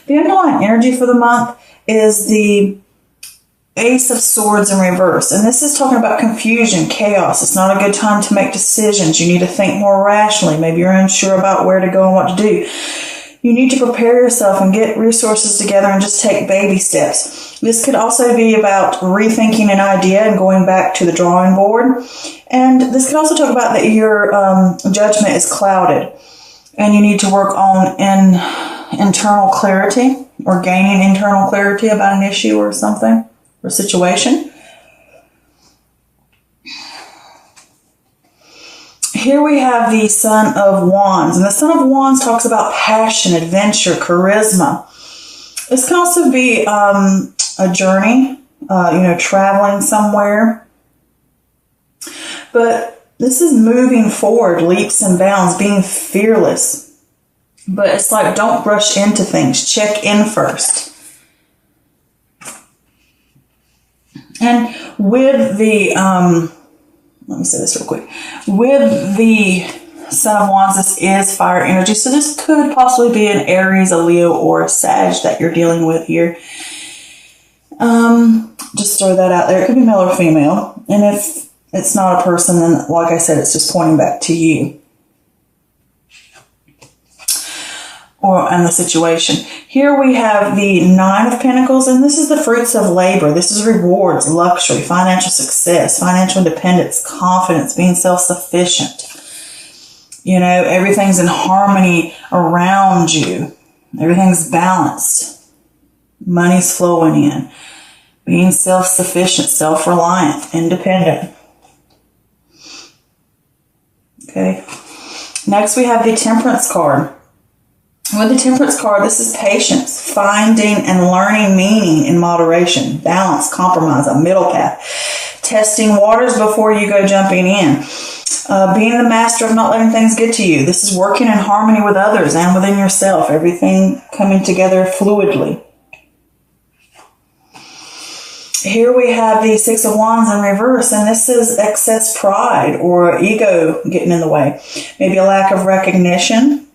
The underlying energy for the month is the Ace of Swords in reverse. And this is talking about confusion, chaos. It's not a good time to make decisions. You need to think more rationally. Maybe you're unsure about where to go and what to do. You need to prepare yourself and get resources together and just take baby steps. This could also be about rethinking an idea and going back to the drawing board. And this could also talk about that your judgment is clouded and you need to work on internal clarity or gaining internal clarity about an issue or something or situation. Here we have the Son of Wands, and the Son of Wands talks about passion, adventure, charisma. This can also be a journey, traveling somewhere. But this is moving forward, leaps and bounds, being fearless. But it's like, don't rush into things. Check in first. And with the... let me say this real quick. With the Son of Wands, this is fire energy. So this could possibly be an Aries, a Leo, or a Sag that you're dealing with here. Just throw that out there. It could be male or female. And if it's not a person, then like I said, it's just pointing back to you. And the situation. Here we have the Nine of Pentacles, and this is the fruits of labor. This is rewards, luxury, financial success, financial independence, confidence, being self-sufficient. Everything's in harmony around you. Everything's balanced. Money's flowing in. Being self-sufficient, self-reliant, independent. Okay. Next we have the Temperance card. With the Temperance card, this is patience, finding and learning meaning in moderation, balance, compromise, a middle path, testing waters before you go jumping in, being the master of not letting things get to you. This is working in harmony with others and within yourself, everything coming together fluidly. Here we have the Six of Wands in reverse, and this is excess pride or ego getting in the way. Maybe a lack of recognition.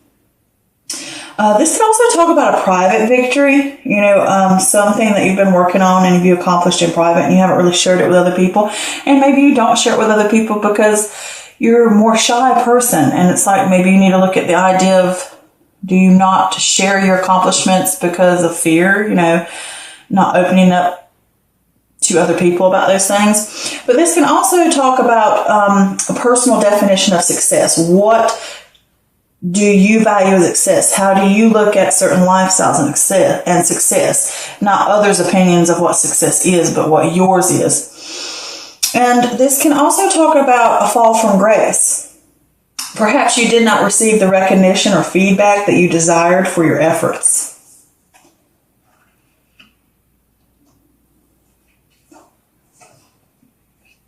This can also talk about a private victory, something that you've been working on and you accomplished in private and you haven't really shared it with other people. And maybe you don't share it with other people because you're a more shy person. And it's like maybe you need to look at the idea of, do you not share your accomplishments because of fear, not opening up to other people about those things. But this can also talk about a personal definition of success. What do you value as success? How do you look at certain lifestyles and success? Not others' opinions of what success is, but what yours is. And this can also talk about a fall from grace. Perhaps you did not receive the recognition or feedback that you desired for your efforts.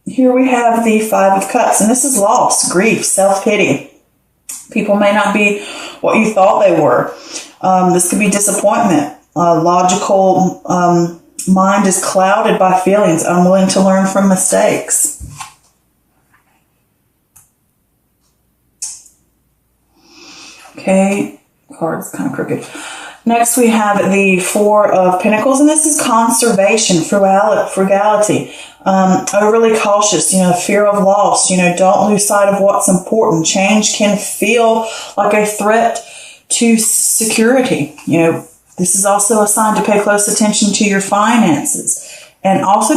Here we have the Five of Cups, and this is loss, grief, self-pity. People may not be what you thought they were. This could be disappointment. Logical mind is clouded by feelings, unwilling to learn from mistakes. Okay, card's kind of crooked. Next we have the Four of Pentacles, and this is conservation, frugality, overly cautious, fear of loss, don't lose sight of what's important. Change can feel like a threat to security. This is also a sign to pay close attention to your finances, and also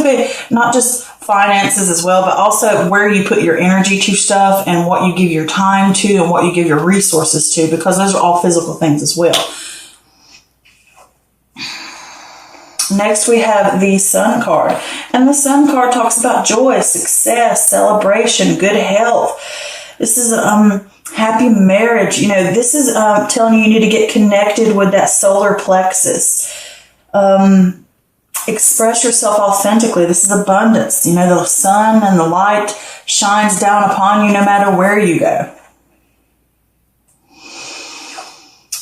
not just finances as well, but also where you put your energy to stuff and what you give your time to and what you give your resources to, because those are all physical things as well. Next, we have the Sun card. And the Sun card talks about joy, success, celebration, good health. This is happy marriage. This is telling you need to get connected with that solar plexus. Express yourself authentically. This is abundance. The sun and the light shines down upon you no matter where you go.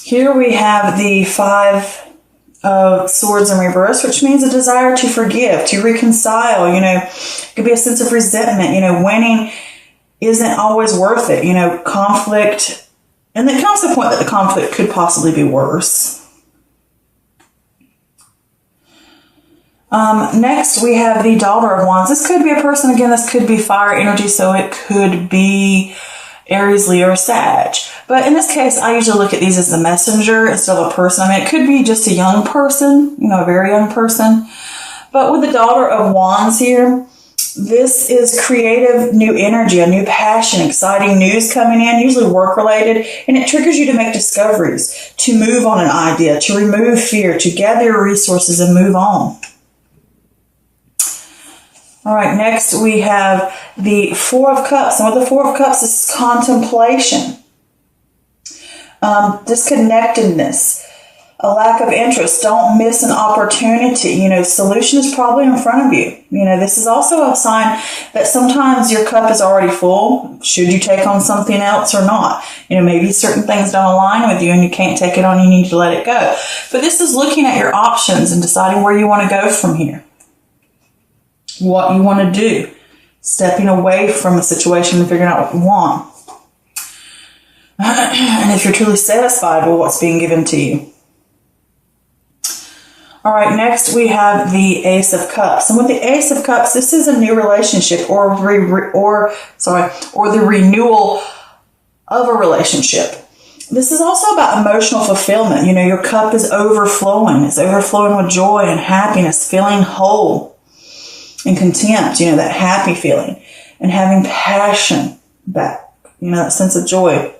Here we have the Five of Swords in reverse, which means a desire to forgive, to reconcile. It could be a sense of resentment. Winning isn't always worth it. Conflict, and it can also point that the conflict could possibly be worse. Next, we have the Daughter of Wands. This could be a person. Again, this could be fire energy, so it could be Aries, Leo, or Sag. But in this case, I usually look at these as the messenger instead of a person. I mean, it could be just a young person, a very young person. But with the Daughter of Wands here, this is creative, new energy, a new passion, exciting news coming in, usually work-related, and it triggers you to make discoveries, to move on an idea, to remove fear, to gather your resources and move on. All right, next we have the Four of Cups. And with the Four of Cups, this is contemplation, disconnectedness, a lack of interest. Don't miss an opportunity. Solution is probably in front of you. This is also a sign that sometimes your cup is already full. Should you take on something else or not? Maybe certain things don't align with you and you can't take it on. You need to let it go. But this is looking at your options and deciding where you want to go from here. What you want to do. Stepping away from a situation and figuring out what you want. And if you're truly satisfied with what's being given to you. All right, next we have the Ace of Cups. And with the Ace of Cups, this is a new relationship or the renewal of a relationship. This is also about emotional fulfillment. Your cup is overflowing. It's overflowing with joy and happiness, feeling whole and content, that happy feeling, and having passion back, that sense of joy.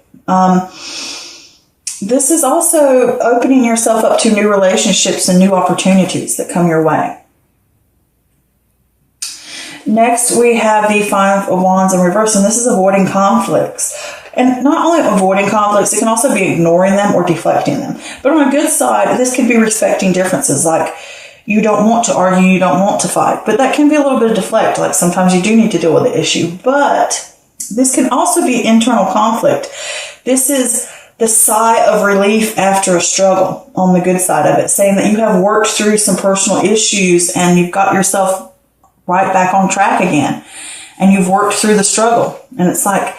This is also opening yourself up to new relationships and new opportunities that come your way. Next, we have the Five of Wands in reverse, and this is avoiding conflicts. And not only avoiding conflicts, it can also be ignoring them or deflecting them. But on a good side, this could be respecting differences, like you don't want to argue, you don't want to fight. But that can be a little bit of deflect, like sometimes you do need to deal with the issue. But this can also be internal conflict. This is the sigh of relief after a struggle on the good side of it, saying that you have worked through some personal issues and you've got yourself right back on track again. And you've worked through the struggle. And it's like,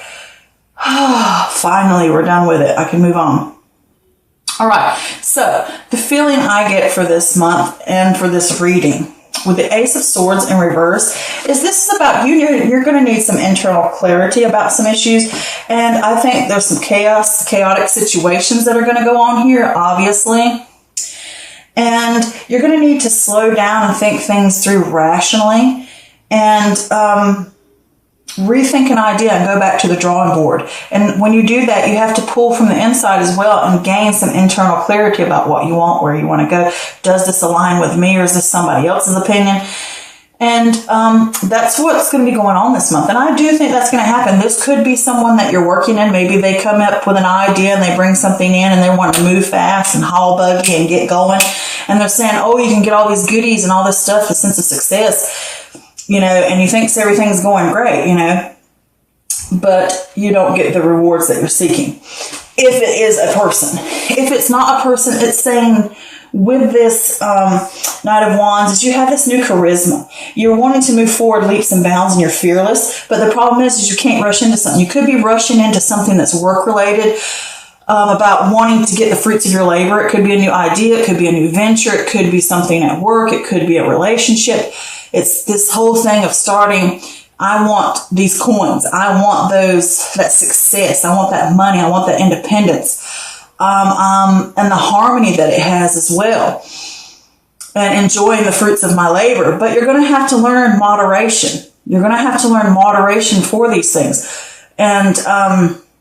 finally, we're done with it. I can move on. All right. So the feeling I get for this month and for this reading with the Ace of Swords in reverse is this is about you. You're going to need some internal clarity about some issues. And I think there's some chaotic situations that are going to go on here, obviously. And you're going to need to slow down and think things through rationally and rethink an idea and go back to the drawing board. And when you do that, you have to pull from the inside as well and gain some internal clarity about what you want, where you want to go. Does this align with me or is this somebody else's opinion? And that's what's going to be going on this month. And I do think that's going to happen. This could be someone that you're working in. Maybe they come up with an idea and they bring something in and they want to move fast and haul buggy and get going. And they're saying, oh, you can get all these goodies and all this stuff, the sense of success. And you think everything's going great, but you don't get the rewards that you're seeking. If it is a person. If it's not a person, it's saying with this Knight of Wands is you have this new charisma. You're wanting to move forward leaps and bounds and you're fearless, but the problem is you can't rush into something. You could be rushing into something that's work-related, about wanting to get the fruits of your labor. It could be a new idea. It could be a new venture. It could be something at work. It could be a relationship. It's this whole thing of starting, I want these coins. I want that success. I want that money. I want that independence. And the harmony that it has as well. And enjoying the fruits of my labor. But you're going to have to learn moderation. You're going to have to learn moderation for these things. And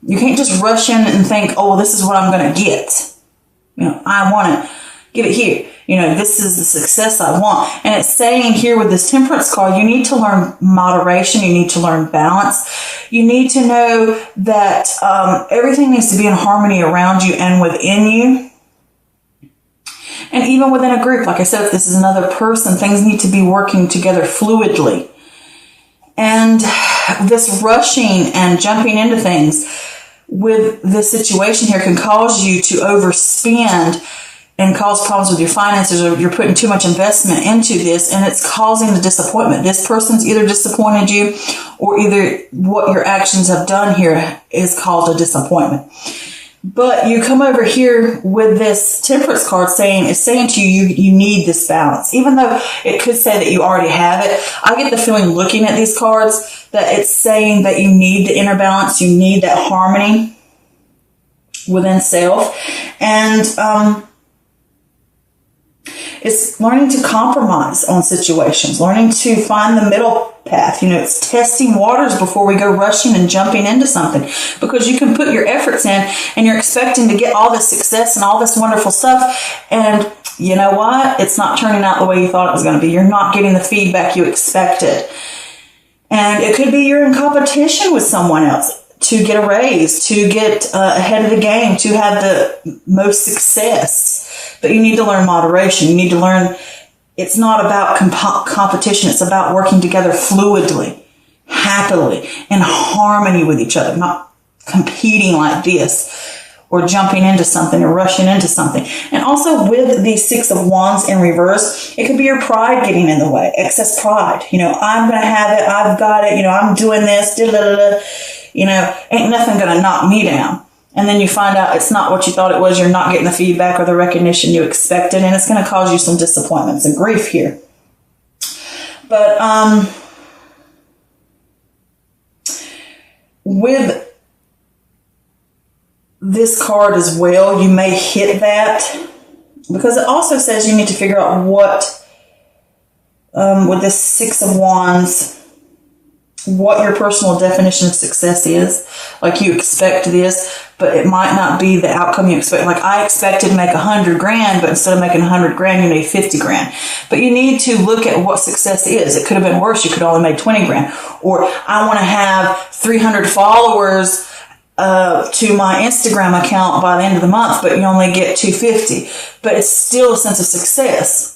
you can't just rush in and think, oh, this is what I'm going to get. I want to get it here. This is the success I want. And it's saying here with this Temperance card, you need to learn moderation. You need to learn balance. You need to know that everything needs to be in harmony around you and within you. And even within a group, like I said, if this is another person, things need to be working together fluidly. And this rushing and jumping into things with this situation here can cause you to overspend and cause problems with your finances, or you're putting too much investment into this and it's causing the disappointment. This person's either disappointed you or either what your actions have done here has caused a disappointment. But you come over here with this Temperance card it's saying to you, you need this balance. Even though it could say that you already have it, I get the feeling looking at these cards that it's saying that you need the inner balance, you need that harmony within self. And it's learning to compromise on situations, learning to find the middle path. It's testing waters before we go rushing and jumping into something, because you can put your efforts in and you're expecting to get all this success and all this wonderful stuff. And you know what? It's not turning out the way you thought it was going to be. You're not getting the feedback you expected. And it could be you're in competition with someone else to get a raise, to get ahead of the game, to have the most success. But you need to learn moderation. You need to learn it's not about competition. It's about working together fluidly, happily, in harmony with each other, not competing like this or jumping into something or rushing into something. And also with the Six of Wands in reverse, it could be your pride getting in the way, excess pride. I'm going to have it. I've got it. I'm doing this. Ain't nothing going to knock me down. And then you find out it's not what you thought it was. You're not getting the feedback or the recognition you expected. And it's going to cause you some disappointments and grief here. But with this card as well, you may hit that. Because it also says you need to figure out what, with this Six of Wands, what your personal definition of success is. Like you expect this, but it might not be the outcome you expect. Like I expected to make $100,000, but instead of making $100,000, you made $50,000. But you need to look at what success is. It could have been worse. You could only made $20,000. Or I want to have 300 followers to my Instagram account by the end of the month, but you only get 250. But it's still a sense of success.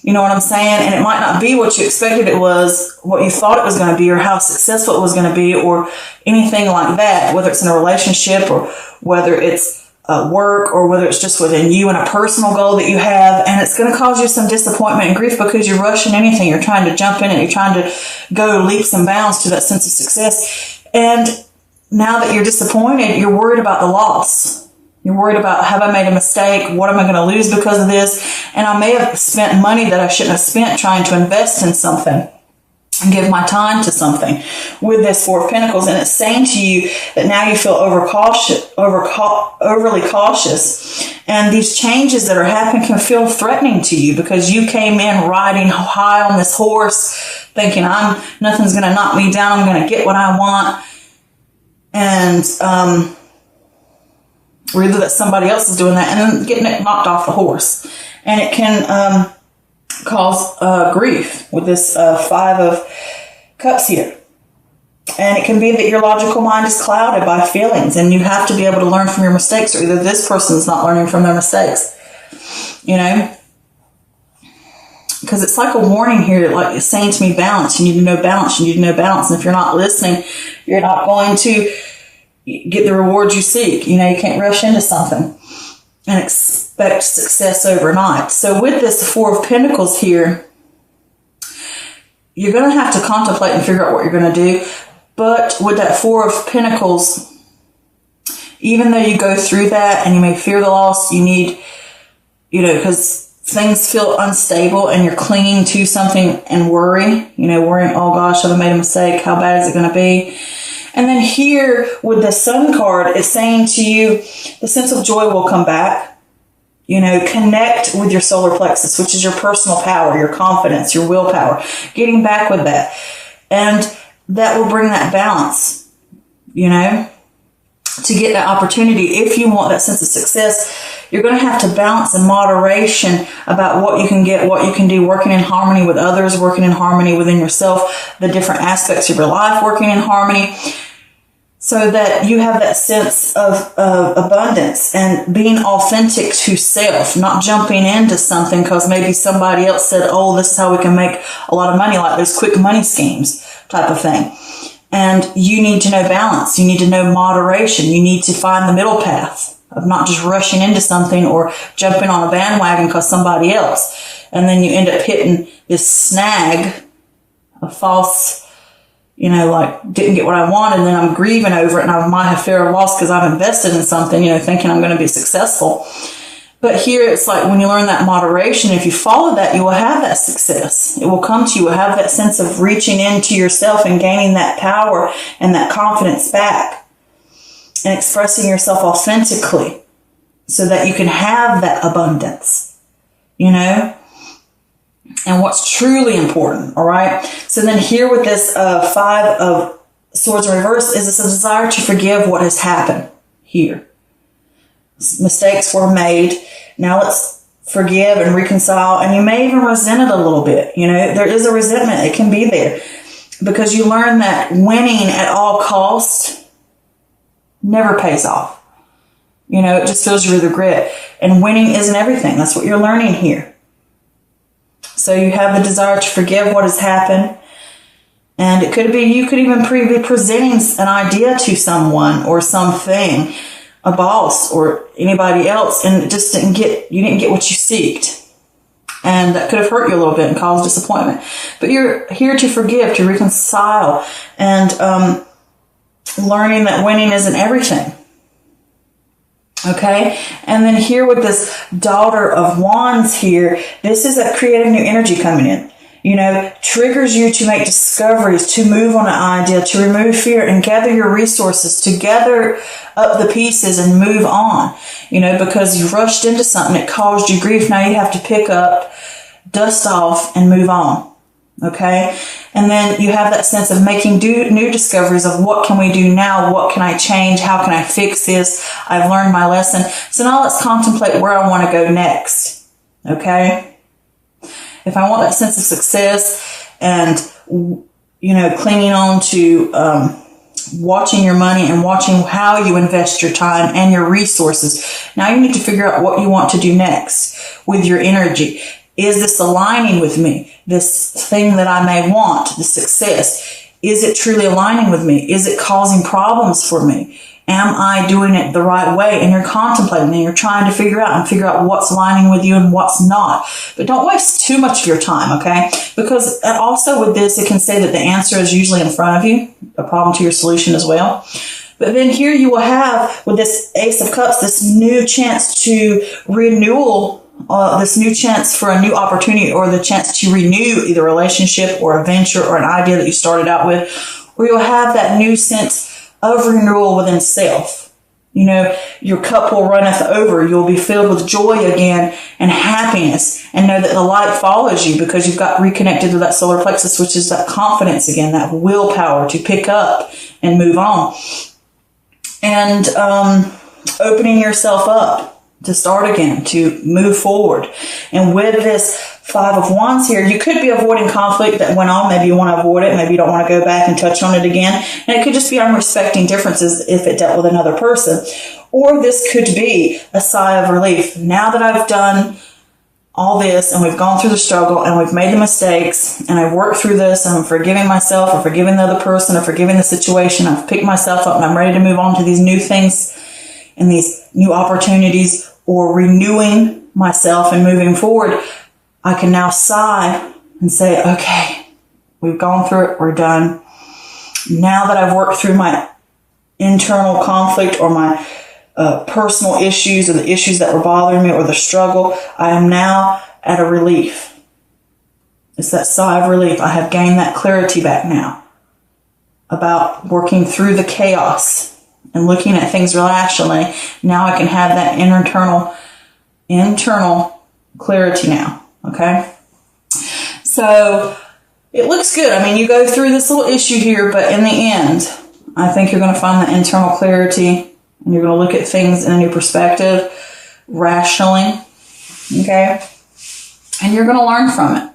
You know what I'm saying? And it might not be what you expected it was, what you thought it was going to be, or how successful it was going to be, or anything like that, whether it's in a relationship or whether it's work or whether it's just within you and a personal goal that you have. And it's going to cause you some disappointment and grief because you're rushing anything. You're trying to jump in it. You're trying to go leaps and bounds to that sense of success. And now that you're disappointed, you're worried about the loss. You're worried about, have I made a mistake? What am I going to lose because of this? And I may have spent money that I shouldn't have spent trying to invest in something and give my time to something with this Four of Pentacles. And it's saying to you that now you feel overly cautious. And these changes that are happening can feel threatening to you because you came in riding high on this horse thinking, nothing's going to knock me down. I'm going to get what I want. And, or either that somebody else is doing that and then getting it knocked off the horse. And it can cause grief with this Five of Cups here. And it can be that your logical mind is clouded by feelings and you have to be able to learn from your mistakes, or either this person's not learning from their mistakes. Because it's like a warning here, like it's saying to me, balance. You need to know balance. You need to know balance. And if you're not listening, you're not going to get the rewards you seek. You can't rush into something and expect success overnight. So with this Four of Pentacles here, you're going to have to contemplate and figure out what you're going to do. But with that Four of Pentacles, even though you go through that and you may fear the loss, you need, because things feel unstable and you're clinging to something and worrying, oh gosh, have I made a mistake? How bad is it going to be? And then here with the Sun card, it's saying to you, the sense of joy will come back. Connect with your solar plexus, which is your personal power, your confidence, your willpower. Getting back with that. And that will bring that balance, to get that opportunity. If you want that sense of success, you're going to have to balance in moderation about what you can get, what you can do, working in harmony with others, working in harmony within yourself, the different aspects of your life, working in harmony, so that you have that sense of abundance and being authentic to self, not jumping into something because maybe somebody else said, oh, this is how we can make a lot of money, like those quick money schemes type of thing. And you need to know balance. You need to know moderation. You need to find the middle path of not just rushing into something or jumping on a bandwagon because somebody else. And then you end up hitting this snag, a false like didn't get what I wanted, and then I'm grieving over it, and I might have fear of loss because I've invested in something, thinking I'm going to be successful. But here it's like when you learn that moderation, if you follow that, you will have that success. It will come to you. You will have that sense of reaching into yourself and gaining that power and that confidence back and expressing yourself authentically so that you can have that abundance, and what's truly important. All right. So then here with this 5 of Swords in reverse is this a desire to forgive what has happened here. Mistakes were made. Now let's forgive and reconcile. And you may even resent it a little bit. There is a resentment. It can be there because you learn that winning at all costs never pays off. It just fills you with regret. And winning isn't everything. That's what you're learning here. So you have the desire to forgive what has happened. And it could be, you could even be presenting an idea to someone or something, a boss or anybody else, and it just you didn't get what you seeked. And that could have hurt you a little bit and caused disappointment. But you're here to forgive, to reconcile, and learning that winning isn't everything. Okay, and then here with this Daughter of Wands here, this is a creative new energy coming in. Triggers you to make discoveries, to move on an idea, to remove fear and gather your resources, to gather up the pieces and move on. Because you rushed into something, it caused you grief. Now you have to pick up, dust off, and move on. Okay, and then you have that sense of making new discoveries of what can we do now? What can I change? How can I fix this? I've learned my lesson. So now let's contemplate where I want to go next. Okay, if I want that sense of success and, clinging on to watching your money and watching how you invest your time and your resources, now you need to figure out what you want to do next with your energy. Is this aligning with me? This thing that I may want, the success, is it truly aligning with me? Is it causing problems for me? Am I doing it the right way? And you're contemplating and you're trying to figure out what's aligning with you and what's not. But don't waste too much of your time, okay? Because also with this, it can say that the answer is usually in front of you, a problem to your solution as well. But then here you will have, with this Ace of Cups, this new chance to renewal, this new chance for a new opportunity, or the chance to renew either a relationship or a venture or an idea that you started out with, where you'll have that new sense of renewal within self. Your cup will runneth over. You'll be filled with joy again and happiness, and know that the light follows you because you've got reconnected to that solar plexus, which is that confidence again, that willpower to pick up and move on. And opening yourself up to start again, to move forward. And with this 5 of Wands here, you could be avoiding conflict that went on. Maybe you want to avoid it. Maybe you don't want to go back and touch on it again. And it could just be unrespecting differences if it dealt with another person. Or this could be a sigh of relief. Now that I've done all this and we've gone through the struggle and we've made the mistakes and I've worked through this and I'm forgiving myself or forgiving the other person or forgiving the situation, I've picked myself up and I'm ready to move on to these new things and these new opportunities, or renewing myself and moving forward, I can now sigh and say, okay, we've gone through it, we're done. Now that I've worked through my internal conflict or my personal issues or the issues that were bothering me or the struggle, I am now at a relief. It's that sigh of relief. I have gained that clarity back now about working through the chaos and looking at things rationally. Now I can have that internal clarity now. Okay. So it looks good. I mean, you go through this little issue here, but in the end, I think you're going to find that internal clarity and you're going to look at things in a new perspective, rationally. Okay. And you're going to learn from it.